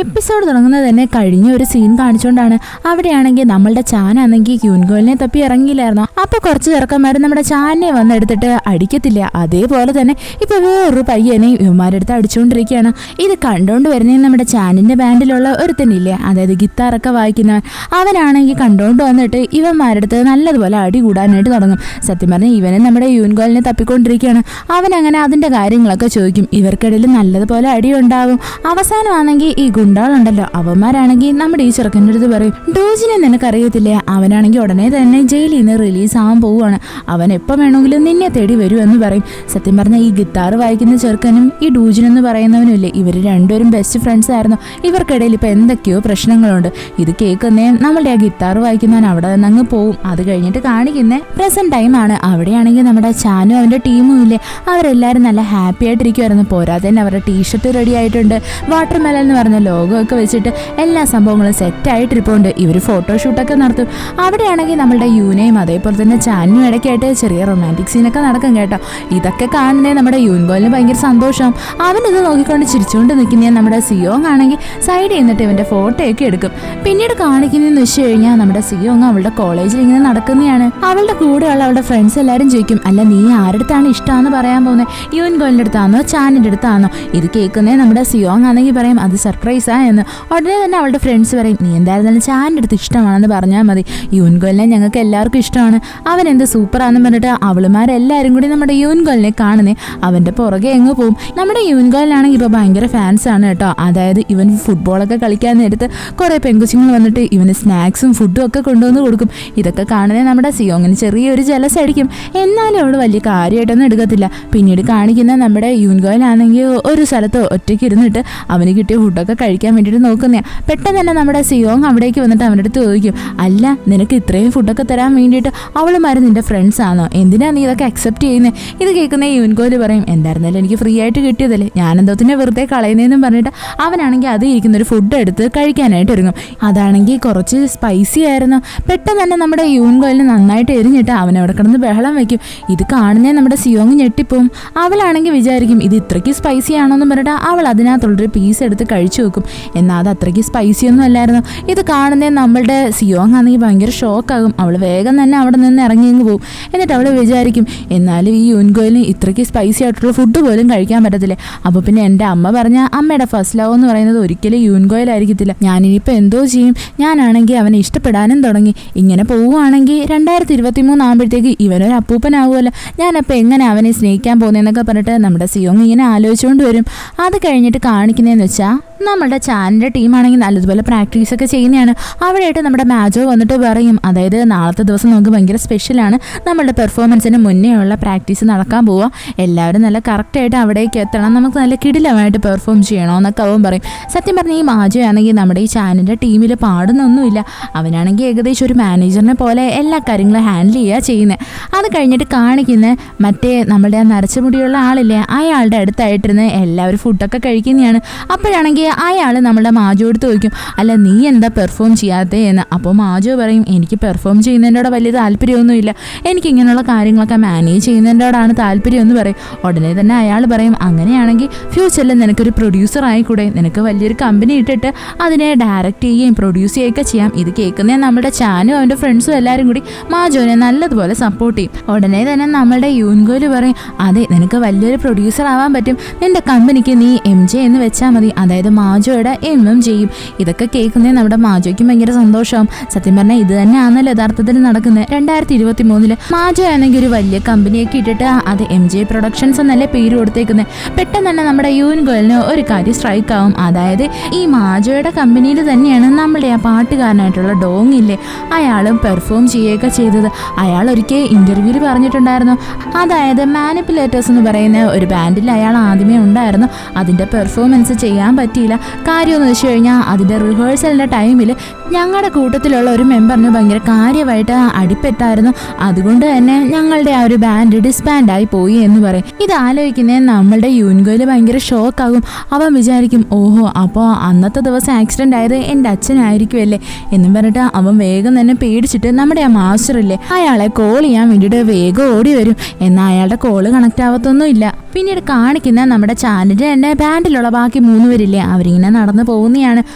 Episode തുടങ്ങുന്നത് തന്നെ കഴിഞ്ഞ ഒരു സീൻ കാണിച്ചുകൊണ്ടാണ്. അവിടെയാണെങ്കിൽ നമ്മളുടെ ചാനാണെങ്കിൽ ക്യൂൻഗോലിനെ തപ്പി ഇറങ്ങിയില്ലായിരുന്നോ. അപ്പൊ കുറച്ച് ചെറുക്കന്മാർ നമ്മുടെ ചാനെ വന്നെടുത്തിട്ട് അടിക്കത്തില്ല. അതേപോലെ തന്നെ ഇപ്പൊ വേറൊരു പയ്യനെ ഇവന്മാരെടുത്ത് അടിച്ചുകൊണ്ടിരിക്കുകയാണ്. ഇത് കണ്ടോണ്ട് വരുന്ന നമ്മുടെ ചാനിന്റെ ബാൻഡിലുള്ള ഒരുത്തനില്ലേ, അതായത് ഗിത്താറൊക്കെ വായിക്കുന്നവൻ, അവനാണെങ്കിൽ കണ്ടോണ്ട് വന്നിട്ട് ഇവന്മാരെടുത്ത് നല്ലതുപോലെ അടി കൂടാനായിട്ട് തുടങ്ങും. സത്യം പറഞ്ഞാൽ ഇവനെ നമ്മുടെ യൂൻഗോലിനെ തപ്പിക്കൊണ്ടിരിക്കുകയാണ്. അവനങ്ങനെ അതിന്റെ കാര്യങ്ങളൊക്കെ ചോദിക്കും. ഇവർക്കിടയിൽ നല്ലതുപോലെ അടി ഉണ്ടാവും. അവസാനമാണെങ്കിൽ ഈ ഗുണ്ടാളുണ്ടല്ലോ, അവന്മാരാണെങ്കിൽ നമ്മുടെ ഈ ചെറുക്കൻ്റെ അടുത്ത് പറയും, ഡോജിനെ നിനക്കറിയത്തില്ലേ, അവനാണെങ്കിൽ ഉടനെ തന്നെ ജയിലിൽ നിന്ന് റിലീസ് ആവാൻ പോവുകയാണ്, അവൻ എപ്പോൾ വേണമെങ്കിലും നിന്നെ തേടി വരും എന്ന് പറയും. സത്യം പറഞ്ഞാൽ ഈ ഗിത്താർ വായിക്കുന്ന ചെറുക്കനും ഈ ഡൂജിനെന്ന് പറയുന്നവനും ഇല്ലേ, ഇവർ രണ്ടുപേരും ബെസ്റ്റ് ഫ്രണ്ട്സ് ആയിരുന്നു. ഇവർക്കിടയിൽ ഇപ്പം എന്തൊക്കെയോ പ്രശ്നങ്ങളുണ്ട്. ഇത് കേൾക്കുന്നേ നമ്മളുടെ ആ ഗിത്താർ വായിക്കുന്നവൻ അവിടെ നിന്ന് അങ്ങ് പോവും. അത് കഴിഞ്ഞിട്ട് കാണിക്കുന്നേ പ്രസന്റ് ടൈം ആണ്. അവിടെയാണെങ്കിൽ നമ്മുടെ ചാനും അവൻ്റെ ടീമും ഇല്ലേ, അവരെല്ലാവരും നല്ല ഹാപ്പി ആയിട്ടിരിക്കുമായിരുന്നു. പോരാതെ തന്നെ അവരുടെ ടീഷർട്ട് റെഡി ആയിട്ടുണ്ട്. വാട്ടർ മെലൻ എന്ന് പറഞ്ഞ ലോഗോ ഒക്കെ വെച്ചിട്ട് എല്ലാ സംഭവങ്ങളും സെറ്റായിട്ടിരിപ്പുണ്ട്. ഇവർ ഫോട്ടോഷൂട്ടൊക്കെ നടത്തും. അവിടെയാണെങ്കിൽ നമ്മളുടെ യൂനയും അതേപോലെ തന്നെ ചാനും ഇടയ്ക്കായിട്ട് ചെറിയ റൊമാൻറ്റിക് സീനൊക്കെ നടക്കും കേട്ടോ. ഇതൊക്കെ കാണുന്നേ നമ്മുടെ യൂൻഗോലിന് ഭയങ്കര സന്തോഷം. അവനിത് നോക്കിക്കൊണ്ട് ചിരിച്ചുകൊണ്ട് നിൽക്കുന്ന നമ്മുടെ സിയോങ് ആണെങ്കിൽ സൈഡിൽ നിന്നിട്ട് ഇവൻ്റെ ഫോട്ടോയൊക്കെ എടുക്കും. പിന്നീട് കാണിക്കുന്നതെന്ന് വെച്ച് കഴിഞ്ഞാൽ നമ്മുടെ സിയോങ് അവളുടെ കോളേജിൽ ഇങ്ങനെ നടക്കുന്നതാണ്. അവളുടെ കൂടെയുള്ള അവളുടെ ഫ്രണ്ട്സ് എല്ലാവരും ചോദിക്കും, അല്ല നീ ആരുടെ ഇഷ്ടമാണെന്ന് പറയാൻ പോകുന്നത്, യൂൻഗോലിൻ്റെ അടുത്താണോ ചാനിൻ്റെ അടുത്താണോ? ഇത് കേൾക്കുന്നേ നമ്മുടെ സിയോങ് ആണെങ്കിൽ പറയും അത് സർപ്രൈസാ എന്ന്. ഉടനെ തന്നെ അവളുടെ ഫ്രണ്ട്സ് പറയും, നീ എന്തായിരുന്നാലും ചാനിൻ്റെ അടുത്ത് ഇഷ്ടമാണെന്ന് പറഞ്ഞാൽ മതി, യൂൻഗോലിനെ ഞങ്ങൾക്ക് എല്ലാവർക്കും ഇഷ്ടമാണ്, അവൻ എന്ത് സൂപ്പറാണെന്ന് പറഞ്ഞിട്ട് അവളുമാരെല്ലാവരും കൂടി നമ്മുടെ യൂൻഗോലിനെ കാണുന്നേ അവൻ്റെ പുറകെ എങ്ങ് പോവും. നമ്മുടെ യൂൻഗോലിനാണെങ്കിൽ ഇപ്പോൾ ഭയങ്കര ഫാൻസാണ് കേട്ടോ. അതായത് ഇവൻ ഫുട്ബോളൊക്കെ കളിക്കാൻ നേരത്ത് കുറേ പെങ്കുച്ചുങ്ങൾ വന്നിട്ട് ഇവന് സ്നാക്സും ഫുഡും ഒക്കെ കൊണ്ടുവന്ന് കൊടുക്കും. ഇതൊക്കെ കാണുന്നേ നമ്മുടെ സിയോങ്ങിന് ചെറിയൊരു ജലസ് അടിക്കും. എന്നാലും അവൾ വലിയ കാര്യമായിട്ടൊന്നും എടുക്കത്തില്ല. പിന്നീട് കാണിക്കുന്ന നമ്മുടെ യൂൻഗോയിലാണെങ്കിൽ ഒരു സ്ഥലത്ത് ഒറ്റയ്ക്ക് ഇരുന്നിട്ട് അവന് കിട്ടിയ ഫുഡൊക്കെ കഴിക്കാൻ വേണ്ടിയിട്ട് നോക്കുന്നതാണ്. പെട്ടെന്ന് തന്നെ നമ്മുടെ സിയോങ് അവിടേക്ക് വന്നിട്ട് അവൻ്റെ അടുത്ത് ചോദിക്കും, അല്ല നിനക്ക് ഇത്രയും ഫുഡൊക്കെ തരാൻ വേണ്ടിയിട്ട് അവളുമാർ നിൻ്റെ ഫ്രണ്ട്സ് ആണോ, എന്തിനാണ് നീ ഇതൊക്കെ അക്സെപ്റ്റ് ചെയ്യുന്നത്? ഇത് കേൾക്കുന്ന യൂൻഗോയിൽ പറയും, എന്തായിരുന്നാലും എനിക്ക് ഫ്രീ ആയിട്ട് കിട്ടിയതല്ലേ, ഞാനെന്തോത്തിനെ വെറുതെ കളയുന്നതെന്നും പറഞ്ഞിട്ട് അവനാണെങ്കിൽ അത് ഇരിക്കുന്നൊരു ഫുഡ് എടുത്ത് കഴിക്കാനായിട്ട് ഒരുങ്ങും. അതാണെങ്കിൽ കുറച്ച് സ്പൈസി ആയിരുന്നു. പെട്ടെന്ന് തന്നെ നമ്മുടെ യൂൻഗോയിലിന് നന്നായിട്ട് എരിഞ്ഞിട്ട് അവനവിടെ കിടന്ന് ബഹളം വയ്ക്കും. ഇത് കാണുന്നേ നമ്മുടെ സിയോങ് ഞെട്ടിപ്പോവും. അവളാണെങ്കിൽ വിചാരിക്കും ഇത് ഇത്രയ്ക്ക് സ്പൈസി ആണോ എന്ന് പറഞ്ഞിട്ട് അവൾ അതിനകത്തുള്ളൊരു പീസ് എടുത്ത് കഴിച്ചു വെക്കും. എന്നാൽ അത് അത്രയ്ക്ക് സ്പൈസി ഒന്നും അല്ലായിരുന്നു. ഇത് കാണുന്നേ നമ്മളുടെ സിയോങ് ആണെങ്കിൽ ഭയങ്കര ഷോക്കാകും. അവൾ വേഗം തന്നെ അവിടെ നിന്ന് ഇറങ്ങിയങ്ങ് പോകും. എന്നിട്ട് അവൾ വിചാരിക്കും, എന്നാലും ഈ യൂൻഗോയിലിന് ഇത്രയ്ക്ക് സ്പൈസി ആയിട്ടുള്ള ഫുഡ് പോലും കഴിക്കാൻ പറ്റത്തില്ല. അപ്പോൾ പിന്നെ എൻ്റെ അമ്മ പറഞ്ഞ അമ്മയുടെ ഫസ്റ്റ് ലവ് എന്ന് പറയുന്നത് ഒരിക്കലും യൂൻഗോയിലായിരിക്കത്തില്ല. ഞാനിനിയിപ്പോൾ എന്തോ ചെയ്യും, ഞാനാണെങ്കിൽ അവനെ ഇഷ്ടപ്പെടാനും തുടങ്ങി. ഇങ്ങനെ പോവുകയാണെങ്കിൽ 2023 ആകുമ്പോഴത്തേക്ക് ഇവനൊരു അപ്പൂപ്പനാവുമല്ലോ, ഞാനപ്പോൾ എങ്ങനെ അവനെ സ്നേഹിക്കാൻ പോകുന്നതെന്നൊക്കെ പറഞ്ഞിട്ട് നമ്മുടെ സിയോങ് ഇങ്ങനെ ആലോചിച്ചുകൊണ്ട് വരും. അത് കഴിഞ്ഞിട്ട് കാണിക്കുന്നതെന്ന് വെച്ചാൽ നമ്മുടെ ചാനിൻ്റെ ടീമാണെങ്കിൽ നല്ലതുപോലെ പ്രാക്ടീസൊക്കെ ചെയ്യുന്നതാണ്. അവിടെയായിട്ട് നമ്മുടെ മാജോ വന്നിട്ട് പറയും, അതായത് നാളത്തെ ദിവസം നമുക്ക് ഭയങ്കര സ്പെഷ്യലാണ്, നമ്മളുടെ പെർഫോമൻസിന് മുന്നേ ഉള്ള പ്രാക്ടീസ് നടക്കാൻ പോവുക, എല്ലാവരും നല്ല കറക്റ്റായിട്ട് അവിടേക്ക് എത്തണം, നമുക്ക് നല്ല കിടിലമായിട്ട് പെർഫോം ചെയ്യണമെന്നൊക്കെ അവൻ പറയും. സത്യം പറഞ്ഞാൽ ഈ മാജോ ആണെങ്കിൽ നമ്മുടെ ഈ ചാനിൻ്റെ ടീമിൽ പാടുന്നൊന്നുമില്ല. അവനാണെങ്കിൽ ഏകദേശം ഒരു മാനേജറിനെ പോലെ എല്ലാ കാര്യങ്ങളും ഹാൻഡിൽ ചെയ്യുക ചെയ്യുന്നത്. അത് കഴിഞ്ഞിട്ട് കാണിക്കുന്ന മറ്റേ നമ്മുടെ ആ നരച്ച മുടിയുള്ള ആളില്ലേ, അയാളുടെ അടുത്തായിട്ടിരുന്ന് എല്ലാവരും ഫുഡൊക്കെ കഴിക്കുന്നതാണ്. അപ്പോഴാണെങ്കിൽ അയാൾ നമ്മുടെ മാജോ എടുത്ത് ചോദിക്കും, അല്ല നീ എന്താ പെർഫോം ചെയ്യാത്തേ എന്ന്. അപ്പോൾ മാജോ പറയും, എനിക്ക് പെർഫോം ചെയ്യുന്നതിനോട് വലിയ താല്പര്യമൊന്നുമില്ല, എനിക്ക് ഇങ്ങനെയുള്ള കാര്യങ്ങളൊക്കെ മാനേജ് ചെയ്യുന്നതിനോടാണ് താല്പര്യം എന്ന് പറയും. ഉടനെ തന്നെ അയാൾ പറയും, അങ്ങനെയാണെങ്കിൽ ഫ്യൂച്ചറിൽ നിനക്കൊരു പ്രൊഡ്യൂസർ ആയിക്കൂടെ, നിനക്ക് വലിയൊരു കമ്പനി ഇട്ടിട്ട് അതിനെ ഡയറക്റ്റ് ചെയ്യുകയും പ്രൊഡ്യൂസ് ചെയ്യുകയൊക്കെ ചെയ്യാം. ഇത് കേൾക്കുന്ന നമ്മുടെ ചാനും അവൻ്റെ ഫ്രണ്ട്സും എല്ലാവരും കൂടി മാജോനെ നല്ലതുപോലെ സപ്പോർട്ട് ചെയ്യും. ഉടനെ തന്നെ നമ്മളുടെ യൂൻഗോയിൽ പറയും, അതെ നിനക്ക് വലിയൊരു പ്രൊഡ്യൂസർ ആവാൻ പറ്റും, നിന്റെ കമ്പനിക്ക് നീ MJ എന്ന് വെച്ചാൽ മതി, അതായത് മാജോയുടെ MM ചെയ്യും. ഇതൊക്കെ കേൾക്കുന്നേ നമ്മുടെ മാജോയ്ക്കും ഭയങ്കര സന്തോഷമാവും. സത്യം പറഞ്ഞാൽ ഇത് തന്നെയാണല്ലോ യഥാർത്ഥത്തിൽ നടക്കുന്നത്. 2023 മാജോ ആണെങ്കിൽ ഒരു വലിയ കമ്പനിയൊക്കെ ഇട്ടിട്ട് അത് MJ പ്രൊഡക്ഷൻസ് എന്നല്ലേ പേര് കൊടുത്തേക്കുന്നത്. പെട്ടെന്ന് തന്നെ നമ്മുടെ യൂൻഗോയിലിന് ഒരു കാര്യം സ്ട്രൈക്ക് ആവും. അതായത് ഈ മാജോയുടെ കമ്പനിയിൽ തന്നെയാണ് നമ്മുടെ ആ പാട്ടുകാരനായിട്ടുള്ള ഡോങ് ഇല്ലേ, അയാളും പെർഫോം ചെയ്യുകയൊക്കെ ചെയ്തത്. അയാൾ ഒരിക്കൽ ഇന്റർവ്യൂവിൽ പറഞ്ഞിട്ടുണ്ടായിരുന്നു, അതായത് മാനിപ്പുലേറ്റേഴ്സ് എന്ന് പറയുന്ന ഒരു ബാൻഡിൽ അയാൾ ആദ്യമേ ഉണ്ടായിരുന്നു, അതിൻ്റെ പെർഫോമൻസ് ചെയ്യാൻ പറ്റിയില്ല. കാര്യമെന്ന് വെച്ച് കഴിഞ്ഞാൽ അതിൻ്റെ റിഹേഴ്സലിൻ്റെ ടൈമിൽ ഞങ്ങളുടെ കൂട്ടത്തിലുള്ള ഒരു മെമ്പറിന് ഭയങ്കര കാര്യമായിട്ട് അടിപ്പറ്റി സമയത്തായിരുന്നു. അതുകൊണ്ട് തന്നെ ഞങ്ങളുടെ ആ ഒരു ബാൻഡ് ഡിസ്ബാൻഡായി പോയി എന്ന് പറയും. ഇത് ആലോചിക്കുന്നേ നമ്മളുടെ യൂൻഗോയിൽ ഭയങ്കര ഷോക്കാകും. അവൻ വിചാരിക്കും, ഓഹോ അപ്പോൾ അന്നത്തെ ദിവസം ആക്സിഡന്റ് ആയത് എൻ്റെ അച്ഛനായിരിക്കുമല്ലേ എന്നും പറഞ്ഞിട്ട് അവൻ വേഗം തന്നെ പേടിച്ചിട്ട് നമ്മുടെ ആ മാസ്റ്റർ ഇല്ലേ അയാളെ കോൾ ചെയ്യാൻ വേണ്ടിയിട്ട് വേഗം ഓടി വരും. എന്നാൽ അയാളുടെ കോള് കണക്ട് ആവത്തൊന്നുമില്ല. പിന്നീട് കാണിക്കുന്ന നമ്മുടെ ചാനലിന്റെ തന്നെ ബാൻഡിലുള്ള ബാക്കി 3 പേരില്ലേ അവരിങ്ങനെ നടന്നു പോകുന്നതാണ്.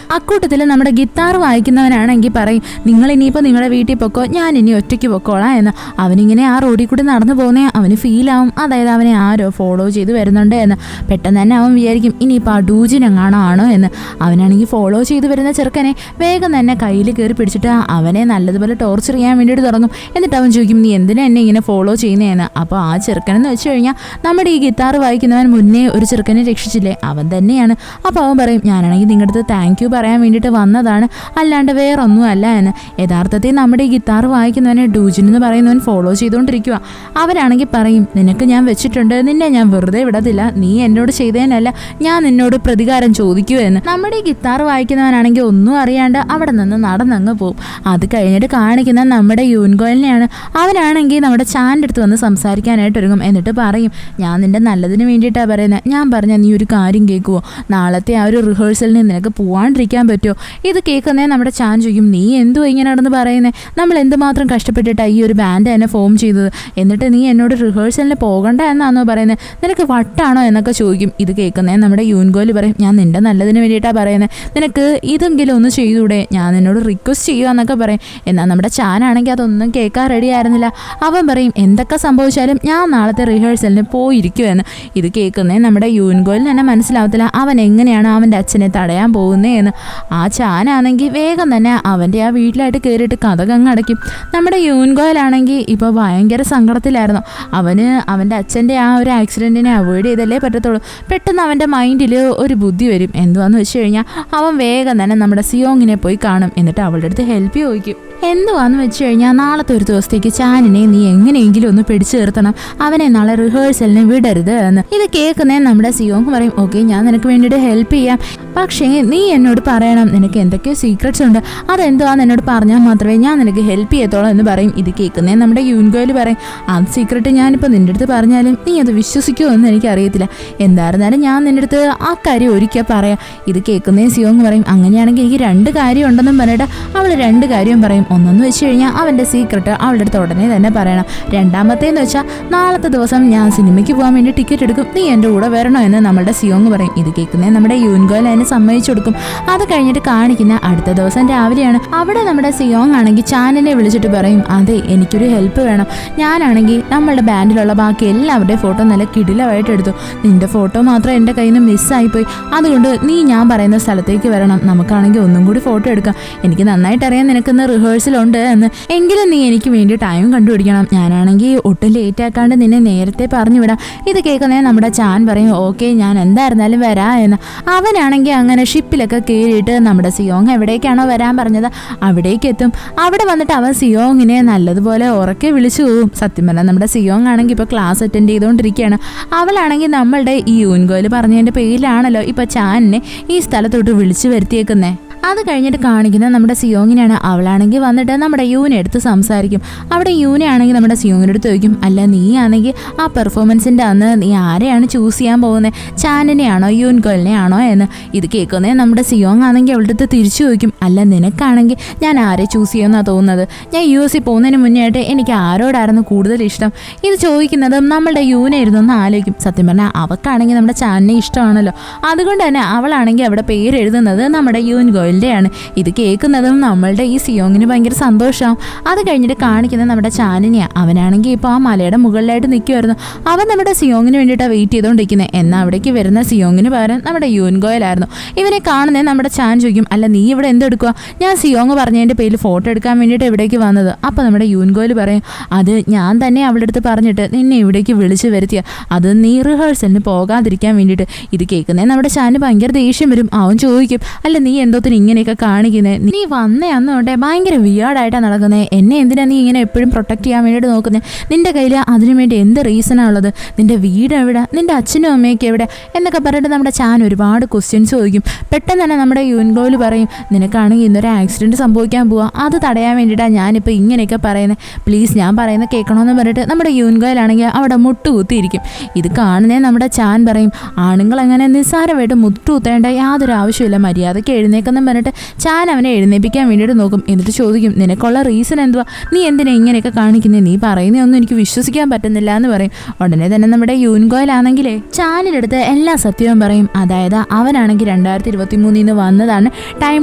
അക്കൂട്ടത്തിൽ നമ്മുടെ ഗിത്താർ വായിക്കുന്നവനാണെങ്കിൽ പറയും, നിങ്ങൾ ഇനിയിപ്പോൾ നിങ്ങളുടെ വീട്ടിൽ പൊക്കോ, ഞാൻ ഇനി ഒറ്റയ്ക്ക് പൊക്കോളാം എന്ന്. അവനിങ്ങനെ ആ റോഡിൽ കൂടി നടന്നു പോകുന്നേ അവന് ഫീൽ ആവും, അതായത് അവനെ ആരോ ഫോളോ ചെയ്ത് വരുന്നുണ്ട് എന്ന്. പെട്ടെന്ന് തന്നെ അവൻ വിചാരിക്കും ഇനിയിപ്പോൾ ആ ഡൂജിനെങ്ങാണോ ആണോ എന്ന്. അവനാണെങ്കിൽ ഫോളോ ചെയ്ത് വരുന്ന ചെറുക്കനെ വേഗം തന്നെ കയ്യിൽ കയറി പിടിച്ചിട്ട് അവനെ നല്ലതുപോലെ ടോർച്ചർ ചെയ്യാൻ വേണ്ടിയിട്ട് തുടങ്ങും. എന്നിട്ട് അവൻ ചോദിക്കും, നീ എന്തിനാ എന്നെ ഇങ്ങനെ ഫോളോ ചെയ്യുന്നതെന്ന്. അപ്പോൾ ആ ചെറുക്കനെന്ന് വെച്ച് കഴിഞ്ഞാൽ നമ്മുടെ ഈ ഗിത്താർ വായിക്കുന്നവൻ മുന്നേ ഒരു ചെറുക്കനെ രക്ഷിച്ചില്ലേ അവൻ തന്നെയാണ്. അപ്പോൾ അവൻ പറയും, ഞാനാണെങ്കിൽ നിങ്ങളുടെ അടുത്ത് താങ്ക് യു പറയാൻ വേണ്ടിയിട്ട് വന്നതാണ്, അല്ലാണ്ട് വേറൊന്നും അല്ല എന്ന്. യഥാർത്ഥത്തിൽ നമ്മുടെ ഈ ഗിത്താർ വായിക്കുന്നവനെ ഡൂജിൻ എന്ന് പറയുന്നവൻ ഫോളോ ചെയ്തുകൊണ്ടിരിക്കുക. അവരാണെങ്കിൽ പറയും, നിനക്ക് ഞാൻ വെച്ചിട്ടുണ്ട്, നിന്നെ ഞാൻ വെറുതെ വിടത്തില്ല, നീ എന്നോട് ചെയ്തതിനല്ല ഞാൻ നിന്നോട് പ്രതികാരം ചോദിക്കൂ എന്ന്. നമ്മുടെ ഈ ഗിത്താർ വായിക്കുന്നവനാണെങ്കിൽ ഒന്നും അറിയാണ്ട് അവിടെ നിന്ന് നടന്നങ്ങ് പോവും. അത് കഴിഞ്ഞിട്ട് കാണിക്കുന്ന നമ്മുടെ യൂൻഗോലിനെയാണ്. അവനാണെങ്കിൽ നമ്മുടെ ചാൻ്റെ അടുത്ത് വന്ന് സംസാരിക്കാനായിട്ട് ഒരുങ്ങും. എന്നിട്ട് പറയും, ഞാൻ നിന്റെ നല്ലതിന് വേണ്ടിയിട്ടാണ് പറയുന്നത്, ഞാൻ പറഞ്ഞാൽ നീ ഒരു കാര്യം കേൾക്കുമോ, നാളത്തെ ആ ഒരു റിഹേഴ്സലിന് നിനക്ക് പോവാണ്ടിരിക്കാൻ പറ്റുമോ. ഇത് കേൾക്കുന്നേ നമ്മുടെ ചാൻ ചോദിക്കും, നീ എന്തുവാ ഇങ്ങനെ നടന്ന് പറയുന്നത്, നമ്മൾ എന്തുമാത്രം കഷ്ടപ്പെട്ടിട്ടാണ് ഈ ഒരു ബാൻഡ് തന്നെ ഫോം ചെയ്തത്, എന്നിട്ട് നീ എന്നോട് റിഹേഴ്സലിന് പോകണ്ട എന്നാണോ പറയുന്നത്, നിനക്ക് വട്ടാണോ എന്നൊക്കെ ചോദിക്കും. ഇത് കേൾക്കുന്നേ നമ്മുടെ യൂൻഗോല് പറയും, ഞാൻ നിന്റെ നല്ലതിന് വേണ്ടിയിട്ടാണ് പറയുന്നത്, നിനക്ക് ഇതെങ്കിലും ഒന്ന് ചെയ്തൂടെ, ഞാൻ നിന്നോട് റിക്വസ്റ്റ് ചെയ്യുക എന്നൊക്കെ പറയും. എന്നാൽ നമ്മുടെ ചാനാണെങ്കിൽ അതൊന്നും കേൾക്കാൻ റെഡി ആയിരുന്നില്ല. അവൻ പറയും, എന്തൊക്കെ സംഭവിച്ചാലും ഞാൻ നാളത്തെ റിഹേഴ്സലിന് പോയിരിക്കുമെന്ന്. ഇത് കേൾക്കുന്നേ നമ്മുടെ യൂൻഗോലിന് തന്നെ മനസ്സിലാവത്തില്ല അവൻ എങ്ങനെയാണ് അവൻ്റെ അച്ഛനെ തടയാൻ പോകുന്നതെന്ന്. ആ ചാനാണെങ്കിൽ വേഗം തന്നെ അവൻ്റെ ആ വീട്ടിലായിട്ട് കയറിയിട്ട് കഥകങ്ങ് അടയ്ക്കും. നമ്മുടെ യൂൻഗോയിലാണെങ്കിൽ ഇപ്പോൾ ഭയങ്കര സങ്കടത്തിലായിരുന്നു. അവന് അവൻ്റെ അച്ഛൻ്റെ ആ ഒരു ആക്സിഡൻറ്റിനെ അവോയ്ഡ് ചെയ്തല്ലേ പറ്റത്തുള്ളൂ. പെട്ടെന്ന് അവൻ്റെ മൈൻഡിൽ ഒരു ബുദ്ധി വരും. എന്തുവാന്ന് വെച്ച് കഴിഞ്ഞാൽ അവൻ വേഗം തന്നെ നമ്മുടെ സിയോങ്ങിനെ പോയി കാണും. എന്നിട്ട് അവളുടെ അടുത്ത് ഹെൽപ്പ് ചോദിക്കും. എന്തുവാന്ന് വെച്ച് കഴിഞ്ഞാൽ നാളത്തെ ഒരു ദിവസത്തേക്ക് ചാനിനെ നീ എങ്ങനെയെങ്കിലും ഒന്ന് പിടിച്ചു നിർത്തണം, അവനെ നാളെ റിഹേഴ്സലിന് വിടരുത് എന്ന്. ഇത് കേൾക്കുന്നേ നമ്മുടെ സിയോങ് പറയും, ഓക്കെ ഞാൻ നിനക്ക് വേണ്ടിയിട്ട് ഹെൽപ്പ് ചെയ്യാം, പക്ഷേ നീ എന്നോട് പറയണം, നിനക്ക് എന്തൊക്കെയോ സീക്രട്സ് ഉണ്ട്, അതെന്തുവാന്ന് എന്നോട് പറഞ്ഞാൽ മാത്രമേ ഞാൻ നിനക്ക് ഹെൽപ്പ് ചെയ്യത്തോളൂ എന്ന് പറയും. ഇത് കേൾക്കുന്നേ നമ്മുടെ യൂൻഗോയിൽ പറയും, ആ സീക്രട്ട് ഞാനിപ്പോൾ നിൻ്റെ അടുത്ത് പറഞ്ഞാലും നീ അത് വിശ്വസിക്കുമോ എന്ന് എനിക്കറിയത്തില്ല, എന്തായിരുന്നാലും ഞാൻ നിൻ്റെ അടുത്ത് ആ കാര്യം ഒരിക്കൽ പറയാം. ഇത് കേൾക്കുന്നേ സിയോങ് പറയും, അങ്ങനെയാണെങ്കിൽ എനിക്ക് 2 കാര്യം ഉണ്ടെന്നും പറഞ്ഞിട്ട് അവൾ 2 കാര്യം പറയും. ഒന്നെന്ന് വെച്ച് കഴിഞ്ഞാൽ അവൻ്റെ സീക്രട്ട് അവളുടെ അടുത്ത് ഉടനെ തന്നെ പറയണം. രണ്ടാമത്തേന്ന് വെച്ചാൽ നാളത്തെ ദിവസം ഞാൻ സിനിമയ്ക്ക് പോകാൻ വേണ്ടി ടിക്കറ്റ് എടുക്കും, നീ എൻ്റെ കൂടെ വരണോ എന്ന് നമ്മുടെ സിയോങ് പറയും. ഇത് കേൾക്കുന്നേ നമ്മുടെ യൂൻഗോയിൽ അതിനെ സമ്മതിച്ചു കൊടുക്കും. അത് കഴിഞ്ഞിട്ട് കാണിക്കുന്ന അടുത്ത ദിവസം രാവിലെയാണ്. അവിടെ നമ്മുടെ സിയോങ് ആണെങ്കിൽ ചാനിനെ വിളിച്ചിട്ട് പറയും, അതെ എനിക്കൊരു ഹെൽപ്പ് വേണം, ഞാനാണെങ്കിൽ നമ്മളുടെ ബാൻഡിലുള്ള ബാക്കി എല്ലാവരുടെയും ഫോട്ടോ നല്ല കിടിലമായിട്ട് എടുത്തു, നിന്റെ ഫോട്ടോ മാത്രം എൻ്റെ കയ്യിൽ നിന്ന് മിസ്സായിപ്പോയി, അതുകൊണ്ട് നീ ഞാൻ പറയുന്ന സ്ഥലത്തേക്ക് വരണം, നമുക്കാണെങ്കിൽ ഒന്നും കൂടി ഫോട്ടോ എടുക്കാം, എനിക്ക് നന്നായിട്ട് അറിയാം നിനക്കിന്ന് റിഹേഴ്സലുണ്ട് എന്ന്, എങ്കിലും നീ എനിക്ക് വേണ്ടി ടൈം കണ്ടുപിടിക്കണം, ഞാനാണെങ്കിൽ ഒട്ടും ലേറ്റ് ആക്കാണ്ട് നിന്നെ നേരത്തെ പറഞ്ഞു വിടാം. ഇത് കേൾക്കുന്നേ നമ്മുടെ ചാൻ പറയും, ഓക്കെ ഞാൻ എന്തായിരുന്നാലും വരാ എന്ന്. അവനാണെങ്കിൽ അങ്ങനെ ഷിപ്പിലൊക്കെ കയറിയിട്ട് നമ്മുടെ സിയോങ് എവിടേക്കാണോ വരാൻ പറഞ്ഞത് അവിടേക്ക് എത്തും. അവിടെ വന്നിട്ട് അവൻ സിയോങ്ങിനെ നല്ലതുപോലെ ഉറക്കെ വിളിച്ചു പോവും. സത്യം പറഞ്ഞാൽ നമ്മുടെ സിയോങ് ആണെങ്കിൽ ഇപ്പോൾ ക്ലാസ് അറ്റൻഡ് ചെയ്തുകൊണ്ടിരിക്കുകയാണ്. അവളാണെങ്കിൽ നമ്മളുടെ ഈ യൂൻഗോയിൽ പറഞ്ഞതിൻ്റെ പേരിലാണല്ലോ ഇപ്പോൾ ചാനിനെ ഈ സ്ഥലത്തോട്ട് വിളിച്ചു വരുത്തിയേക്കുന്നേ. അത് കഴിഞ്ഞിട്ട് കാണിക്കുന്നത് നമ്മുടെ സിയോങ്ങിനാണ്. അവളാണെങ്കിൽ വന്നിട്ട് നമ്മുടെ യൂനെ എടുത്ത് സംസാരിക്കും. അവിടെ യൂനെ ആണെങ്കിൽ നമ്മുടെ സിയോങ്ങിൻ്റെ അടുത്ത് ചോദിക്കും, അല്ല നീ ആണെങ്കിൽ ആ പെർഫോമൻസിൻ്റെ അന്ന് നീ ആരെയാണ് ചൂസ് ചെയ്യാൻ പോകുന്നത്, ചാനിനെയാണോ യൂൻഗോലിനെ ആണോ എന്ന്. ഇത് കേൾക്കുന്നേ നമ്മുടെ സിയോങ് ആണെങ്കിൽ അവളുടെ അടുത്ത് തിരിച്ചു ചോദിക്കും, അല്ല നിനക്കാണെങ്കിൽ ഞാൻ ആരെ ചൂസ് ചെയ്യുമെന്നാണ് തോന്നുന്നത്, ഞാൻ US പോകുന്നതിന് മുന്നേ ആയിട്ട് എനിക്ക് ആരോടായിരുന്നു കൂടുതൽ ഇഷ്ടം. ഇത് ചോദിക്കുന്നതും നമ്മളുടെ യൂനെ ഇരുന്നൊന്ന് ആലോചിക്കും. സത്യം പറഞ്ഞാൽ അവൾക്കാണെങ്കിൽ നമ്മുടെ ചാനിനെ ഇഷ്ടമാണല്ലോ, അതുകൊണ്ട് തന്നെ അവളാണെങ്കിൽ അവിടെ പേര് എഴുതുന്നത് നമ്മുടെ യൂൻഗോയിൽ ാണ്. ഇത് കേൾക്കുന്നതും നമ്മളുടെ ഈ സിയോങ്ങിന് ഭയങ്കര സന്തോഷമാവും. അത് കഴിഞ്ഞിട്ട് കാണിക്കുന്നത് നമ്മുടെ ചാനിനെയാണ്. അവനാണെങ്കിൽ ഇപ്പോൾ ആ മലയുടെ മുകളിലായിട്ട് നിൽക്കുമായിരുന്നു. അവൻ നമ്മുടെ സിയോങ്ങിന് വേണ്ടിയിട്ടാണ് വെയിറ്റ് ചെയ്തുകൊണ്ടിരിക്കുന്നത്. എന്നാൽ അവിടേക്ക് വരുന്ന സിയോങ്ങിന് പകരം നമ്മുടെ യൂൻഗോയിലായിരുന്നു. ഇവനെ കാണുന്നത് നമ്മുടെ ചാൻ ചോദിക്കും, അല്ല നീ ഇവിടെ എന്തെടുക്കുക, ഞാൻ സിയോങ് പറഞ്ഞതിൻ്റെ പേരിൽ ഫോട്ടോ എടുക്കാൻ വേണ്ടിയിട്ട് ഇവിടേക്ക് വന്നത്. അപ്പോൾ നമ്മുടെ യൂൻഗോയിൽ പറയും, അത് ഞാൻ തന്നെ അവളുടെ അടുത്ത് പറഞ്ഞിട്ട് നിന്നെ ഇവിടേക്ക് വിളിച്ചു വരുത്തിയ, അത് നീ റിഹേഴ്സലിന് പോകാതിരിക്കാൻ വേണ്ടിയിട്ട്. ഇത് കേൾക്കുന്നേ നമ്മുടെ ചാന് ഭയങ്കര ദേഷ്യം വരും. അവൻ ചോദിക്കും, അല്ല നീ എന്തോത്തിന് ഇങ്ങനെയൊക്കെ കാണിക്കുന്നത്? നീ വന്നേ അന്നോട്ടെ ഭയങ്കര വിയേർഡായിട്ടാണ് നടക്കുന്നത്. എന്നെ എന്തിനാ നീ ഇങ്ങനെ എപ്പോഴും പ്രൊട്ടക്ട് ചെയ്യാൻ വേണ്ടിയിട്ട് നോക്കുന്നത്? നിന്റെ കയ്യിൽ അതിനു വേണ്ടി എന്ത് റീസണാണ് ഉള്ളത്? നിന്റെ വീട് എവിടെ? നിന്റെ അച്ഛനും അമ്മയൊക്കെ എവിടെ എന്നൊക്കെ പറഞ്ഞിട്ട് നമ്മുടെ ചാൻ ഒരുപാട് ക്വസ്റ്റ്യൻസ് ചോദിക്കും. പെട്ടെന്ന് തന്നെ നമ്മുടെ യുൻഗോൽ പറയും, നിനക്കാണെങ്കിൽ ഇന്നൊരു ആക്സിഡൻറ്റ് സംഭവിക്കാൻ പോവാ, അത് തടയാൻ വേണ്ടിയിട്ടാണ് ഞാനിപ്പോൾ ഇങ്ങനെയൊക്കെ പറയുന്നത്. പ്ലീസ് ഞാൻ പറയുന്നത് കേൾക്കണമെന്ന് പറഞ്ഞിട്ട് നമ്മുടെ യുൻഗോയിലാണെങ്കിൽ അവിടെ മുട്ടുകുത്തിയിരിക്കും. ഇത് കാണുന്നേ നമ്മുടെ ചാൻ പറയും, ആണുങ്ങൾ അങ്ങനെ നിസ്സാരമായിട്ട് മുട്ടുകുത്തേണ്ട യാതൊരു ആവശ്യമില്ല, മര്യാദയ്ക്ക് എഴുന്നേക്കെന്നും പറഞ്ഞിട്ട് ചാൻ അവനെ എഴുന്നേൽപ്പിക്കാൻ വേണ്ടിയിട്ട് നോക്കും. എന്നിട്ട് ചോദിക്കും, നിനക്കുള്ള റീസൺ എന്തുവാ? നീ എന്തിനാ ഇങ്ങനെയൊക്കെ കാണിക്കുന്നത്? നീ പറയുന്നതൊന്നും എനിക്ക് വിശ്വസിക്കാൻ പറ്റുന്നില്ല എന്ന് പറയും. ഉടനെ തന്നെ നമ്മുടെ യുൻഗോയിലാണെങ്കിലേ ചാനിലെടുത്ത് എല്ലാ സത്യവും പറയും. അതായത് അവനാണെങ്കിൽ 2023 വന്നതാണ്, ടൈം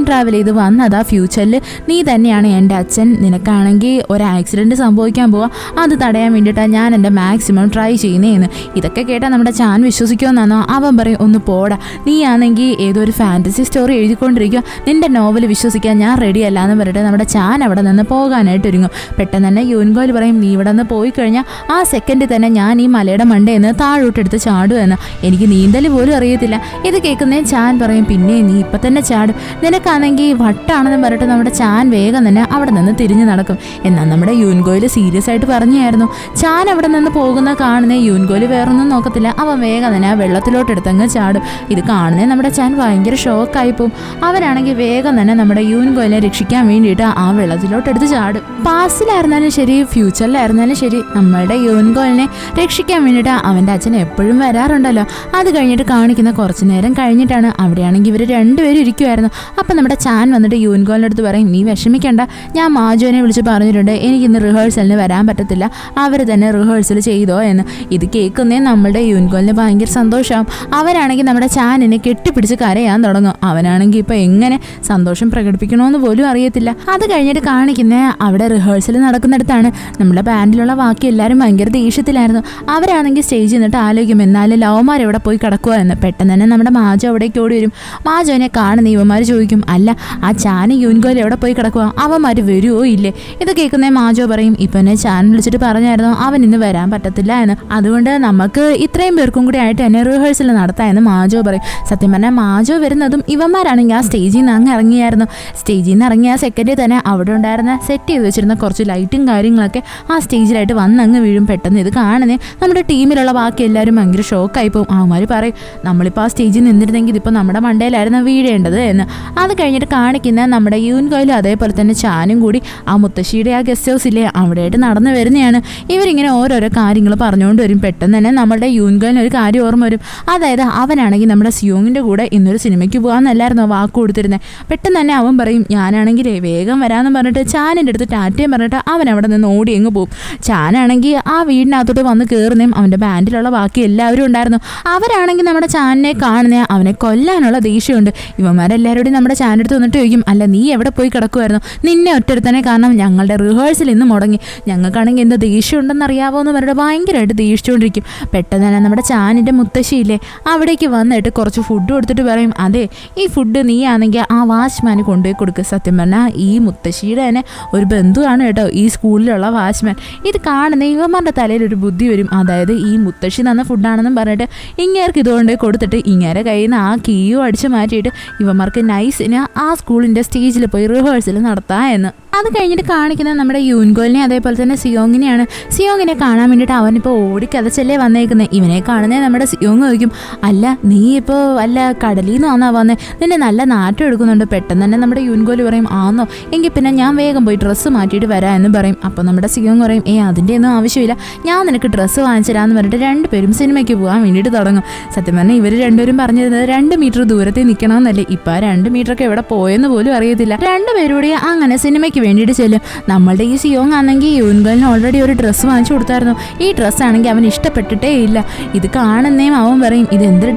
ട്രാവൽ ചെയ്ത് വന്നതാ ഫ്യൂച്ചറിൽ. നീ തന്നെയാണ് എൻ്റെ അച്ഛൻ. നിനക്കാണെങ്കിൽ ഒരു ആക്സിഡൻറ്റ് സംഭവിക്കാൻ പോവാ, അത് തടയാൻ വേണ്ടിയിട്ടാണ് ഞാൻ എൻ്റെ മാക്സിമം ട്രൈ ചെയ്യുന്നതെന്ന്. ഇതൊക്കെ കേട്ടാൽ നമ്മുടെ ചാൻ വിശ്വസിക്കുമെന്നാണോ? അവൻ പറയും, ഒന്ന് പോടാ, നീ ആണെങ്കിൽ ഏതോ ഒരു ഫാൻറ്റസി സ്റ്റോറി എഴുതിക്കൊണ്ടിരിക്കുക, നിന്റെ നോവൽ വിശ്വസിക്കാൻ ഞാൻ റെഡി അല്ല എന്ന് പറഞ്ഞിട്ട് നമ്മുടെ ചാൻ അവിടെ നിന്ന് പോകാനായിട്ട് ഒരുങ്ങും. പെട്ടെന്ന് തന്നെ യുൻഗോൽ പറയും, നീ ഇവിടെ നിന്ന് പോയി കഴിഞ്ഞാൽ ആ സെക്കൻഡിൽ തന്നെ ഞാൻ ഈ മലയുടെ മണ്ടയിൽ നിന്ന് താഴോട്ടെടുത്ത് ചാടുമെന്ന്. എനിക്ക് നീന്തൽ പോലും അറിയത്തില്ല. ഇത് കേൾക്കുന്നേ ചാൻ പറയും, പിന്നെ നീ ഇപ്പം തന്നെ ചാടും, നിനക്കാണെങ്കിൽ വട്ടാണെന്ന് പറഞ്ഞിട്ട് നമ്മുടെ ചാൻ വേഗം തന്നെ അവിടെ നിന്ന് തിരിഞ്ഞു നടക്കും. എന്നാൽ നമ്മുടെ യുൻഗോയിൽ സീരിയസ് ആയിട്ട് പറഞ്ഞായിരുന്നു. ചാൻ അവിടെ നിന്ന് പോകുന്ന കാണുന്നേ യുൻഗോയിൽ വേറൊന്നും നോക്കത്തില്ല, അവൻ വേഗം തന്നെ ആ വെള്ളത്തിലോട്ടെടുത്തങ്ങ് ചാടും. ഇത് കാണുന്നേ നമ്മുടെ ചാൻ ഭയങ്കര ഷോക്കായി പോവും. അവനാണെങ്കിൽ വേഗം തന്നെ നമ്മുടെ യുൻഗോയിനെ രക്ഷിക്കാൻ വേണ്ടിയിട്ട് ആ വെള്ളത്തിലോട്ടെടുത്ത് ചാടും. പാസ്റ്റിലായിരുന്നാലും ശരി ഫ്യൂച്ചറിലായിരുന്നാലും ശരി നമ്മളുടെ യുൻഗോയിനെ രക്ഷിക്കാൻ വേണ്ടിയിട്ട് അവൻ്റെ അച്ഛൻ എപ്പോഴും വരാറുണ്ടല്ലോ. അത് കഴിഞ്ഞിട്ട് കാണിക്കുന്ന കുറച്ച് നേരം കഴിഞ്ഞിട്ടാണ്. അവിടെയാണെങ്കിൽ ഇവർ രണ്ടുപേരും ഇരിക്കുമായിരുന്നു. അപ്പം നമ്മുടെ ചാൻ വന്നിട്ട് യുൻഗോലിൻ്റെ അടുത്ത് പറയും, നീ വിഷമിക്കണ്ട, ഞാൻ മാജുവിനെ വിളിച്ച് പറഞ്ഞിട്ടുണ്ട്, എനിക്കിന്ന് റിഹേഴ്സലിന് വരാൻ പറ്റത്തില്ല, അവർ തന്നെ റിഹേഴ്സൽ ചെയ്തോ എന്ന്. ഇത് കേൾക്കുന്നേ നമ്മളുടെ യുൻഗോലിന് ഭയങ്കര സന്തോഷമാവും. അവരാണെങ്കിൽ നമ്മുടെ ചാനിനെ കെട്ടിപ്പിടിച്ച് കരയാൻ തുടങ്ങും. അവനാണെങ്കിൽ ഇപ്പോൾ എങ്ങനെ സന്തോഷം പ്രകടിപ്പിക്കണമെന്ന് പോലും അറിയത്തില്ല. അത് കഴിഞ്ഞിട്ട് കാണിക്കുന്ന അവിടെ റിഹേഴ്സൽ നടക്കുന്നിടത്താണ്. നമ്മുടെ ബാൻഡിലുള്ള ബാക്കി എല്ലാവരും ഭയങ്കര ദേഷ്യത്തിലായിരുന്നു. അവരാണെങ്കിൽ സ്റ്റേജിൽ നിന്നിട്ട് ആലോചിക്കും, എന്നാലും ലവന്മാർ എവിടെ പോയി കിടക്കുക എന്ന്. പെട്ടെന്ന് തന്നെ നമ്മുടെ മാജോ അവിടേക്ക് ഓടി വരും. മാജോനെ കാണുന്ന ഇവന്മാർ ചോദിക്കും, അല്ല ആ ചാന് യുൻഗോയിൽ എവിടെ പോയി കിടക്കുക, അവന്മാർ വരുമോ ഇല്ലേ? ഇത് കേൾക്കുന്ന മാജോ പറയും, ഇപ്പം എന്നെ ചാൻ വിളിച്ചിട്ട് പറഞ്ഞായിരുന്നു അവൻ ഇന്ന് വരാൻ പറ്റത്തില്ല എന്ന്, അതുകൊണ്ട് നമുക്ക് ഇത്രയും പേർക്കും കൂടി ആയിട്ട് എന്നെ റിഹേഴ്സൽ നടത്താമെന്ന് മാജോ പറയും. സത്യം പറഞ്ഞാൽ മാജോ വരുന്നതും ഇവന്മാരാണെങ്കിൽ ആ സ്റ്റേജിൽ നിന്ന് അങ്ങ് ഇറങ്ങിയായിരുന്നു. സ്റ്റേജിൽ നിന്ന് ഇറങ്ങിയ ആ സെക്കൻഡിൽ തന്നെ അവിടെ ഉണ്ടായിരുന്ന സെറ്റ് ചെയ്ത് വെച്ചിരുന്ന കുറച്ച് ലൈറ്റും കാര്യങ്ങളൊക്കെ ആ സ്റ്റേജിലായിട്ട് വന്നങ്ങ് വീഴും. പെട്ടെന്ന് ഇത് കാണുന്നേ നമ്മുടെ ടീമിലുള്ള ബാക്കി എല്ലാവരും ഭയങ്കര ഷോക്കായി പോകും. അവന്മാർ പറയും, നമ്മളിപ്പോൾ ആ സ്റ്റേജിൽ നിന്നിരുന്നെങ്കിൽ ഇതിപ്പോൾ നമ്മുടെ മണ്ടയിലായിരുന്നു വീഴേണ്ടത് എന്ന്. അത് കഴിഞ്ഞിട്ട് കാണിക്കുന്ന നമ്മുടെ യുൻഗോയിലും അതേപോലെ തന്നെ ചാനും കൂടി ആ മുത്തശ്ശിയുടെ ആ ഗസ്റ്റ് ഹൗസ് ഇല്ലേ അവിടെയായിട്ട് നടന്നു വരുന്നതാണ്. ഇവരിങ്ങനെ ഓരോരോ കാര്യങ്ങൾ പറഞ്ഞുകൊണ്ട് വരും. പെട്ടെന്ന് തന്നെ നമ്മുടെ യുൻഗോയിന് ഒരു കാര്യം ഓർമ്മ വരും. അതായത് അവനാണെങ്കിൽ നമ്മുടെ സിയോങ്ങിൻ്റെ കൂടെ ഇന്നൊരു സിനിമയ്ക്ക് പോകാമെന്നല്ലായിരുന്നു വാക്ക് കൊടുത്തിരുന്നത്. പെട്ടെന്ന് തന്നെ അവൻ പറയും, ഞാനാണെങ്കിൽ വേഗം വരാമെന്ന് പറഞ്ഞിട്ട് ചാനിൻ്റെ അടുത്ത് ടാറ്റയും പറഞ്ഞിട്ട് അവൻ അവിടെ നിന്ന് ഓടി എങ്ങ് പോകും. ചാനാണെങ്കിൽ ആ വീടിനകത്തോട്ട് വന്ന് കയറുന്നതും അവൻ്റെ ബാൻഡിലുള്ള ബാക്കി എല്ലാവരും ഉണ്ടായിരുന്നു. അവരാണെങ്കിൽ നമ്മുടെ ചാനിനെ കാണുന്ന അവനെ കൊല്ലാനുള്ള ദേഷ്യമുണ്ട്. ഇവന്മാരെല്ലാവരോടും നമ്മുടെ ചാൻ്റെ അടുത്ത് വന്നിട്ട് ചോദിക്കും, അല്ല നീ എവിടെ പോയി കിടക്കുമായിരുന്നു? നിന്നെ ഒറ്റടുത്തന്നെ കാരണം ഞങ്ങളുടെ റിഹേഴ്സൽ ഇന്ന് മുടങ്ങി, ഞങ്ങൾക്കാണെങ്കിൽ എന്ത് ദേഷ്യം ഉണ്ടെന്ന് അറിയാവോ എന്ന് പറഞ്ഞിട്ട് ഭയങ്കരമായിട്ട് ദേഷിച്ചുകൊണ്ടിരിക്കും. പെട്ടെന്ന് തന്നെ നമ്മുടെ ചാനിൻ്റെ മുത്തശ്ശിയില്ലേ അവിടേക്ക് വന്നിട്ട് കുറച്ച് ഫുഡ് കൊടുത്തിട്ട് പറയും, അതെ ഈ ഫുഡ് നീ ആണെങ്കിൽ ആ വാച്ച്മാന് കൊണ്ടുപോയി കൊടുക്കുക. സത്യം പറഞ്ഞാൽ ഈ മുത്തശ്ശിയുടെ തന്നെ ഒരു ബന്ധുവാണ് കേട്ടോ ഈ സ്കൂളിലുള്ള വാച്ച്മാൻ. ഇത് കാണുന്ന ഇവന്മാരുടെ തലയിൽ ഒരു ബുദ്ധി വരും. അതായത് ഈ മുത്തശ്ശി തന്ന ഫുഡാണെന്നും പറഞ്ഞിട്ട് ഇങ്ങേർക്ക് ഇതുകൊണ്ട് കൊടുത്തിട്ട് ഇങ്ങേരെ കയ്യിൽ നിന്ന് ആ കീയോ അടിച്ച് മാറ്റിയിട്ട് ഇവന്മാർക്ക് നൈസിന് ആ സ്കൂളിൻ്റെ സ്റ്റേജിൽ പോയി റിഹേഴ്സൽ നടത്താം എന്ന്. അത് കഴിഞ്ഞിട്ട് കാണിക്കുന്നത് നമ്മുടെ യുൻഗോലിനെ അതേപോലെ തന്നെ സിയോങ്ങിനെയാണ്. സിയോങ്ങിനെ കാണാൻ വേണ്ടിയിട്ട് അവനിപ്പോൾ ഓടിക്കതച്ചല്ലേ വന്നേക്കുന്നത്. ഇവനെ കാണുന്നത് നമ്മുടെ സിയോങ് ചോദിക്കും, അല്ല നീ ഇപ്പോൾ വല്ല കടലിൽ നിന്ന് വന്നാ വന്നേ, നിന്നെ നല്ല നാറ്റം എടുക്കുന്നുണ്ട്. പെട്ടെന്ന് തന്നെ നമ്മുടെ യുൻഗോലി പറയും, ആന്നോ എങ്കിൽ പിന്നെ ഞാൻ വേഗം പോയി ഡ്രസ്സ് മാറ്റിയിട്ട് വരാം എന്ന് പറയും. അപ്പോൾ നമ്മുടെ സിയോങ് പറയും, അതിൻ്റെ ഒന്നും ആവശ്യമില്ല, ഞാൻ നിനക്ക് ഡ്രസ്സ് വാങ്ങിച്ചു തരാമെന്ന് പറഞ്ഞിട്ട് രണ്ടുപേരും സിനിമയ്ക്ക് പോകാൻ വേണ്ടിയിട്ട് തുടങ്ങും. സത്യം പറഞ്ഞാൽ ഇവർ രണ്ടുപേരും പറഞ്ഞിരുന്നത് 2 മീറ്റർ ദൂരത്തിൽ നിൽക്കണമെന്നല്ലേ. ഇപ്പോൾ 2 മീറ്ററൊക്കെ എവിടെ പോയെന്ന് പോലും അറിയത്തില്ല. രണ്ടുപേരൂടെ അങ്ങനെ സിനിമയ്ക്ക് വേണ്ടിയിട്ട് ചെല്ലും. നമ്മളുടെ ഈ സിയോങ് ആണെങ്കിൽ യുൻഗോലിന് ഓൾറെഡി ഒരു ഡ്രസ്സ് വാങ്ങിച്ചു കൊടുത്തായിരുന്നു. ഈ ഡ്രസ്സാണെങ്കിൽ അവൻ ഇഷ്ടപ്പെട്ടിട്ടേ ഇല്ല. ഇത് കാണുന്നേം അവൻ പറയും, ഇത് എന്തൊരു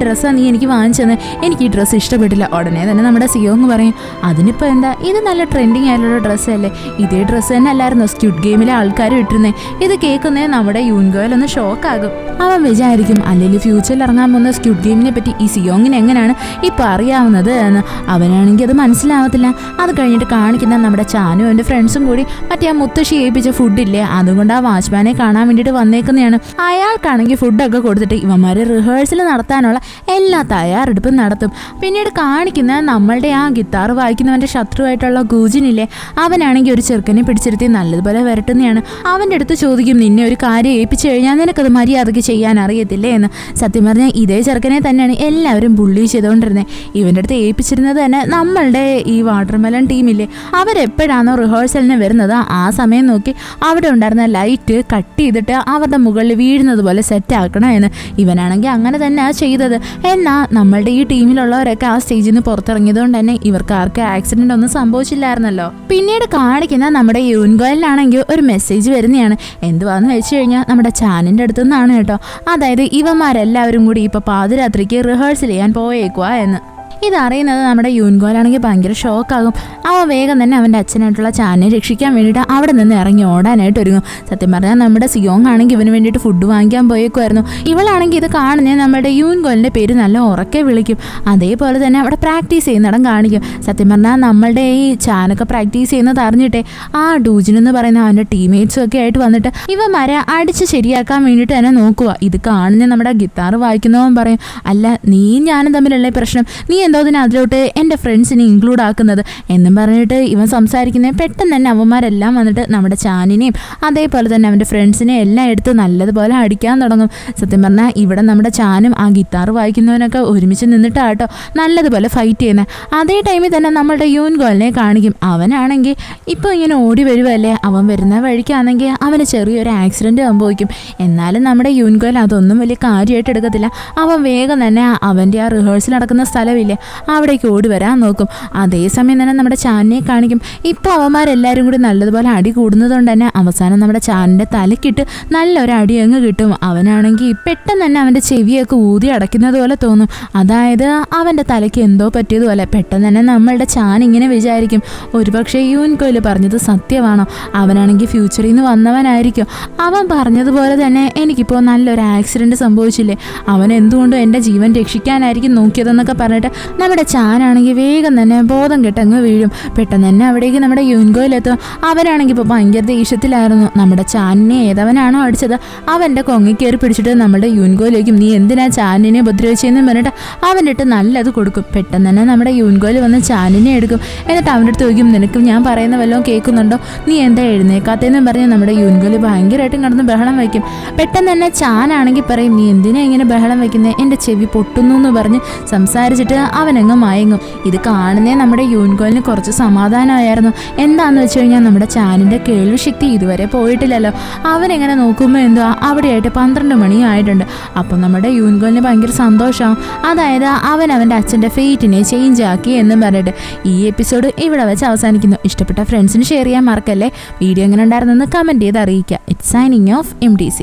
ഡ്രസ്സാണ് നീ എനിക്ക് വാങ്ങിച്ചെന്ന്, എനിക്ക് ഈ ഡ്രസ്സ് ഇഷ്ടപ്പെട്ടില്ല. ഉടനെ തന്നെ നമ്മുടെ സിയോങ് പറയും, അതിനിപ്പോൾ എന്താ, ഇത് നല്ല ട്രെൻഡിങ് ആയിട്ടുള്ള ഡ്രസ്സല്ലേ, ഇതേ ഡ്രസ്സ് തന്നെ അല്ലായിരുന്നു സ്ക്വിഡ് ഗെയിമിലെ ആൾക്കാർ ഇട്ടിരുന്നേ. ഇത് കേൾക്കുന്നേ നമ്മുടെ യുൻഗോയിൽ ഒന്ന് ഷോക്കാകും. അവൻ വിചാരിക്കും, അല്ലെങ്കിൽ ഫ്യൂച്ചറിൽ ഇറങ്ങാൻ പോകുന്ന സ്ക്വിഡ് ഗെയിമിനെ പറ്റി ഈ സിയോങ്ങിന് എങ്ങനെയാണ് ഇപ്പോൾ അറിയാവുന്നത് എന്ന്. അവനാണെങ്കിൽ അത് മനസ്സിലാവത്തില്ല. അത് കഴിഞ്ഞിട്ട് കാണിക്കുന്ന നമ്മുടെ ചാനും എൻ്റെ ഫ്രണ്ട്സും കൂടി മറ്റേ ആ മുത്തശ്ശി ഏൽപ്പിച്ച ഫുഡില്ലേ അതുകൊണ്ട് ആ വാച്ച്മാനെ കാണാൻ വേണ്ടിയിട്ട് വന്നേക്കുന്നതാണ്. അയാൾക്കാണെങ്കിൽ ഫുഡൊക്കെ കൊടുത്തിട്ട് ഇവന്മാർ റിഹേഴ്സൽ നടത്താനുള്ള എല്ലാ തയ്യാറെടുപ്പും നടത്തും. പിന്നീട് കാണിക്കുന്ന നമ്മളുടെ ആ ഗിത്താർ വായിക്കുന്നവന്റെ ശത്രുവായിട്ടുള്ള ഗൂജിനില്ലേ, അവനാണെങ്കിൽ ഒരു ചെറുക്കനെ പിടിച്ചിരുത്തി നല്ലതുപോലെ വരട്ടുന്നതാണ്. അവൻ്റെ അടുത്ത് ചോദിക്കും, നിന്നെ ഒരു കാര്യം ഏൽപ്പിച്ചു കഴിഞ്ഞാൽ നിനക്കത് മര്യാദയ്ക്ക് ചെയ്യാൻ അറിയത്തില്ലേ എന്ന്. സത്യം പറഞ്ഞാൽ ഇതേ ചെറുക്കനെ തന്നെയാണ് എല്ലാവരും ബുള്ളി ചെയ്തുകൊണ്ടിരുന്നത്. ഇവൻ്റെ അടുത്ത് ഏൽപ്പിച്ചിരുന്നത് തന്നെ നമ്മളുടെ ഈ വാട്ടർമെലൺ ടീമില്ലേ, അവരെപ്പോഴാണോ റിഹേഴ്സലിന് വരുന്നത് ആ സമയം നോക്കി അവിടെ ഉണ്ടായിരുന്ന ലൈറ്റ് കട്ട് ചെയ്തിട്ട് അവരുടെ മുകളിൽ വീഴുന്നത് പോലെ സെറ്റ് ആക്കണം എന്ന്. ഇവനാണെങ്കിൽ അങ്ങനെ തന്നെയാണ് ചെയ്തത്. എന്നാൽ നമ്മളുടെ ഈ ടീമിലുള്ളവരൊക്കെ ആ സ്റ്റേജിൽ നിന്ന് പുറത്തിറങ്ങിയതുകൊണ്ട് തന്നെ ഇവർക്ക് ആർക്കും ആക്സിഡന്റ് ഒന്നും സംഭവിച്ചില്ലായിരുന്നല്ലോ. പിന്നീട് കാണിക്കുന്ന നമ്മുടെ യൂൻഗോയിലാണെങ്കിൽ ഒരു മെസ്സേജ് വരുന്നതാണ്. എന്തുവാന്ന് വെച്ച് കഴിഞ്ഞാൽ നമ്മുടെ ചാനിൻ്റെ അടുത്തു നിന്നാണ് കേട്ടോ. അതായത് ഇവന്മാരെല്ലാവരും കൂടി ഇപ്പൊ പാതിരാത്രിക്ക് റിഹേഴ്സൽ ചെയ്യാൻ പോയേക്കുക എന്ന്. ഇതറിയുന്നത് നമ്മുടെ യൂൻഗോലാണെങ്കിൽ ഭയങ്കര ഷോക്കാകും. അവൻ വേഗം തന്നെ അവൻ്റെ അച്ഛനായിട്ടുള്ള ചാനെ രക്ഷിക്കാൻ വേണ്ടിയിട്ട് അവിടെ നിന്ന് ഇറങ്ങി ഓടാനായിട്ട് ഒരുങ്ങും. സത്യം പറഞ്ഞാൽ നമ്മുടെ സിയോങ് ആണെങ്കിൽ ഇവന് വേണ്ടിയിട്ട് ഫുഡ് വാങ്ങിക്കാൻ പോയേക്കുമായിരുന്നു. ഇവളാണെങ്കിൽ ഇത് കാണുന്നത് നമ്മുടെ യൂൻഗോലിൻ്റെ പേര് നല്ല ഉറക്കെ വിളിക്കും. അതേപോലെ തന്നെ അവിടെ പ്രാക്ടീസ് ചെയ്യുന്നിടം കാണിക്കും. സത്യം പറഞ്ഞാൽ നമ്മളുടെ ഈ ചാനൊക്കെ പ്രാക്ടീസ് ചെയ്യുന്നത് അറിഞ്ഞിട്ടേ ആ ഡൂജിൻ എന്ന് പറയുന്ന അവൻ്റെ ടീംമേറ്റ്സും ഒക്കെ ആയിട്ട് വന്നിട്ട് ഇവന്മാരെ അടിച്ച് ശരിയാക്കാൻ വേണ്ടിയിട്ട് തന്നെ നോക്കുക. ഇത് കാണുന്ന നമ്മുടെ ഗിത്താർ വായിക്കുന്നവൻ പറയും, അല്ല നീ ഞാനും തമ്മിലുള്ള പ്രശ്നം, നീ എന്തോ അതിലോട്ട് എൻ്റെ ഫ്രണ്ട്സിനെ ഇൻക്ലൂഡ് ആക്കുന്നത് എന്നും പറഞ്ഞിട്ട് ഇവൻ സംസാരിക്കുന്നത്. പെട്ടെന്ന് തന്നെ അവന്മാരെല്ലാം വന്നിട്ട് നമ്മുടെ ചാനിനെയും അതേപോലെ തന്നെ അവൻ്റെ ഫ്രണ്ട്സിനെയും എല്ലാം എടുത്ത് നല്ലതുപോലെ അടിക്കാൻ തുടങ്ങും. സത്യം പറഞ്ഞാൽ ഇവിടെ നമ്മുടെ ചാനും ആ ഗിത്താർ വായിക്കുന്നവനൊക്കെ ഒരുമിച്ച് നിന്നിട്ടാട്ടോ നല്ലതുപോലെ ഫൈറ്റ് ചെയ്യുന്നത്. അതേ ടൈമിൽ തന്നെ നമ്മളുടെ യൂൻഗോലിനെ കാണിക്കും. അവനാണെങ്കിൽ ഇപ്പോൾ ഇങ്ങനെ ഓടി വരുവല്ലേ, അവൻ വരുന്ന വഴിക്കാണെങ്കിൽ അവന് ചെറിയൊരു ആക്സിഡൻറ്റ് സംഭവിക്കും. എന്നാലും നമ്മുടെ യൂൻഗോൽ അതൊന്നും വലിയ കാര്യമായിട്ട് എടുക്കത്തില്ല. അവൻ വേഗം തന്നെ അവൻ്റെ ആ റിഹേഴ്സൽ നടക്കുന്ന സ്ഥലമില്ലേ അവിടേക്ക് ഓടി വരാൻ നോക്കും. അതേസമയം തന്നെ നമ്മുടെ ചാനിനെ കാണിക്കും. ഇപ്പോൾ അവന്മാരെല്ലാവരും കൂടി നല്ലതുപോലെ അടി കൂടുന്നതുകൊണ്ട് തന്നെ അവസാനം നമ്മുടെ ചാനിൻ്റെ തലക്കിട്ട് നല്ലൊരു അടി അങ്ങ് കിട്ടും. അവനാണെങ്കിൽ പെട്ടെന്ന് തന്നെ അവൻ്റെ ചെവിയൊക്കെ ഊതി അടയ്ക്കുന്നത് പോലെ തോന്നും. അതായത് അവൻ്റെ തലയ്ക്ക് എന്തോ പറ്റിയതുപോലെ. പെട്ടെന്ന് തന്നെ നമ്മളുടെ ചാൻ ഇങ്ങനെ വിചാരിക്കും, ഒരുപക്ഷെ യൂൻഗോയിൽ പറഞ്ഞത് സത്യമാണോ, അവനാണെങ്കിൽ ഫ്യൂച്ചറിൽ നിന്ന് വന്നവനായിരിക്കും. അവൻ പറഞ്ഞതുപോലെ തന്നെ എനിക്കിപ്പോൾ നല്ലൊരു ആക്സിഡൻറ്റ് സംഭവിച്ചില്ലേ, അവൻ എന്തുകൊണ്ടും എൻ്റെ ജീവൻ രക്ഷിക്കാനായിരിക്കും നോക്കിയതെന്നൊക്കെ പറഞ്ഞിട്ട് നമ്മുടെ ചാനാണെങ്കിൽ വേഗം തന്നെ ബോധം കെട്ടങ്ങ് വീഴും. പെട്ടെന്ന് തന്നെ അവിടേക്ക് നമ്മുടെ യൂൻഗോയിലെത്തും. അവനാണെങ്കിൽ ഇപ്പോൾ ഭയങ്കര ദേഷ്യത്തിലായിരുന്നു. നമ്മുടെ ചാനിനെ ഏതവനാണോ അടിച്ചത് അവൻ്റെ കൊങ്ങി കയറി പിടിച്ചിട്ട് നമ്മുടെ യൂൻഗോയിലേക്കും, നീ എന്തിനാ ചാനിനെ ഉപദ്രവിച്ചെന്ന് പറഞ്ഞിട്ട് അവൻ്റെ ഇട്ട് നല്ലത് കൊടുക്കും. പെട്ടെന്ന് തന്നെ നമ്മുടെ യൂൻഗോയിൽ വന്ന് ചാനിനെ എടുക്കും. എന്നിട്ട് അവൻ്റെ അടുത്ത് ചോദിക്കും, നിനക്ക് ഞാൻ പറയുന്ന വല്ലതും കേൾക്കുന്നുണ്ടോ, നീ എന്താ എഴുന്നേക്കാത്തേന്നും പറഞ്ഞ് നമ്മുടെ യൂൻഗോയിൽ ഭയങ്കരമായിട്ടും കിടന്ന് ബഹളം വയ്ക്കും. പെട്ടെന്ന് തന്നെ ചാനാണെങ്കിൽ പറയും, നീ എന്തിനാ ഇങ്ങനെ ബഹളം വയ്ക്കുന്നത്, എൻ്റെ ചെവി പൊട്ടുന്നു എന്ന് പറഞ്ഞ് സംസാരിച്ചിട്ട് അവനങ്ങ് മയങ്ങും. ഇത് കാണുന്നേ നമ്മുടെ യൂൻഗോലിന് കുറച്ച് സമാധാനമായിരുന്നു. എന്താണെന്ന് വെച്ച് കഴിഞ്ഞാൽ നമ്മുടെ ചാനിൻ്റെ കേൾവി ശക്തി ഇതുവരെ പോയിട്ടില്ലല്ലോ. അവനെങ്ങനെ നോക്കുമ്പോൾ എന്തോ അവിടെയായിട്ട് 12 മണി ആയിട്ടുണ്ട്. അപ്പം നമ്മുടെ യൂൻഗോലിന് ഭയങ്കര സന്തോഷമാവും. അതായത് അവൻ്റെ അച്ഛൻ്റെ ഫേറ്റിനെ ചേഞ്ച് ആക്കി എന്നും പറഞ്ഞിട്ട് ഈ എപ്പിസോഡ് ഇവിടെ വെച്ച് അവസാനിക്കുന്നു. ഇഷ്ടപ്പെട്ട ഫ്രണ്ട്സിന് ഷെയർ ചെയ്യാൻ മറക്കല്ലേ. വീഡിയോ എങ്ങനെ ഉണ്ടായിരുന്നെന്ന് കമൻറ്റ് ചെയ്ത് അറിയിക്കുക. It's signing off MDC.